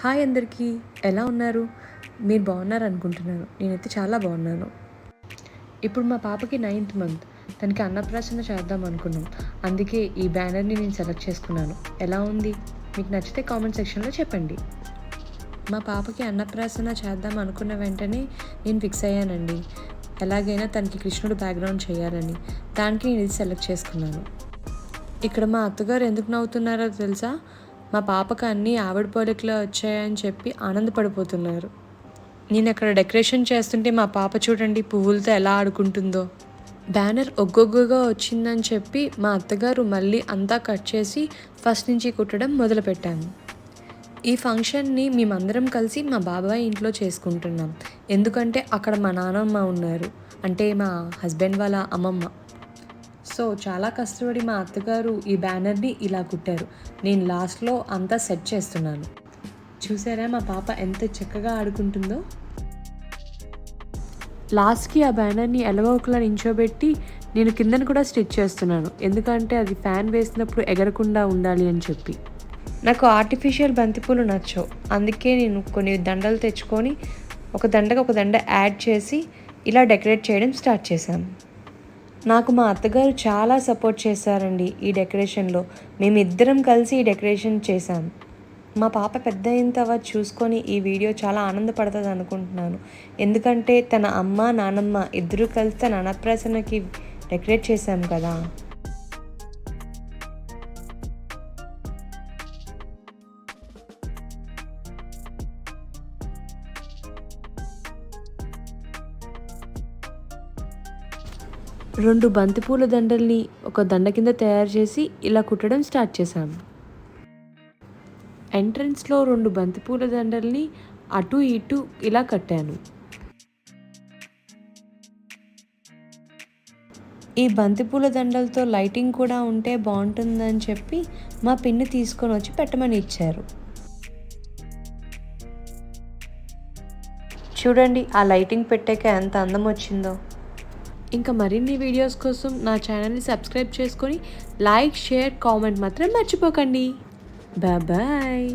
Hi అందరికీ, ఎలా ఉన్నారు? మీరు బాగున్నారు అనుకుంటున్నాను. నేనైతే చాలా బాగున్నాను. ఇప్పుడు మా పాపకి 9th మంత్. తనకి అన్నప్రాసన చేద్దాం అనుకున్నాం. అందుకే ఈ బ్యానర్ని నేను సెలెక్ట్ చేసుకున్నాను. ఎలా ఉంది? మీకు నచ్చితే కామెంట్ సెక్షన్లో చెప్పండి. మా పాపకి అన్నప్రాసన చేద్దాం అనుకున్న వెంటనే నేను ఫిక్స్ అయ్యానండి. ఎలాగైనా తనకి కృష్ణుడు బ్యాక్గ్రౌండ్ చేయాలని. దానికి నేను ఇది సెలెక్ట్ చేసుకున్నాను. ఇక్కడ మా అత్తగారు ఎందుకు నవ్వుతున్నారో తెలుసా? మా పాపకు అన్నీ ఆవిడ పోలికలో వచ్చాయని చెప్పి ఆనందపడిపోతున్నారు. నేను అక్కడ డెకరేషన్ చేస్తుంటే మా పాప చూడండి పువ్వులతో ఎలా ఆడుకుంటుందో. బ్యానర్ ఒగ్గొగ్గుగా వచ్చిందని చెప్పి మా అత్తగారు మళ్ళీ అంతా కట్ చేసి ఫస్ట్ నుంచి కుట్టడం మొదలుపెట్టాము. ఈ ఫంక్షన్ని మేమందరం కలిసి మా బాబాయ్ ఇంట్లో చేసుకుంటున్నాం. ఎందుకంటే అక్కడ మా నాన్నమ్మ ఉన్నారు, అంటే మా హస్బెండ్ వాళ్ళ అమ్మమ్మ. సో చాలా కష్టపడి మా అత్తగారు ఈ బ్యానర్ని ఇలా కుట్టారు. నేను లాస్ట్లో అంతా సెట్ చేస్తున్నాను. చూసారా మా పాప ఎంత చక్కగా ఆడుకుంటుందో. లాస్ట్కి ఆ బ్యానర్ని ఎలవోకలా నించోబెట్టి నేను కిందను కూడా స్టిచ్ చేస్తున్నాను. ఎందుకంటే అది ఫ్యాన్ వేసినప్పుడు ఎగరకుండా ఉండాలి అని చెప్పి. నాకు ఆర్టిఫిషియల్ బంతిపూలు నచ్చవు. అందుకే నేను కొన్ని దండలు తెచ్చుకొని ఒక దండ యాడ్ చేసి ఇలా డెకరేట్ చేయడం స్టార్ట్ చేశాను. నాకు మా అత్తగారు చాలా సపోర్ట్ చేశారండి ఈ డెకరేషన్లో. మేమిద్దరం కలిసి ఈ డెకరేషన్ చేశాం. మా పాప పెద్ద అయిన తర్వాత చూసుకొని ఈ వీడియో చాలా ఆనందపడుతుంది అనుకుంటున్నాను. ఎందుకంటే తన అమ్మ నాన్నమ్మ ఇద్దరూ కలిసి తన అన్నప్రాసనకి డెకరేట్ చేశాం కదా. రెండు బంతిపూల దండల్ని ఒక దండ కింద తయారు చేసి ఇలా కుట్టడం స్టార్ట్ చేశాము. ఎంట్రన్స్లో 2 బంతిపూల దండల్ని అటు ఇటు ఇలా కట్టాను. ఈ బంతిపూల దండలతో లైటింగ్ కూడా ఉంటే బాగుంటుందని చెప్పి మా పిన్ని తీసుకొని వచ్చి పెట్టమని ఇచ్చారు. చూడండి ఆ లైటింగ్ పెట్టాక ఎంత అందం వచ్చిందో. ఇంకా మరిన్ని వీడియోస్ కోసం నా ఛానల్ని సబ్స్క్రైబ్ చేసుకొని లైక్, షేర్, కామెంట్ మాత్రం మర్చిపోకండి. బాయ్.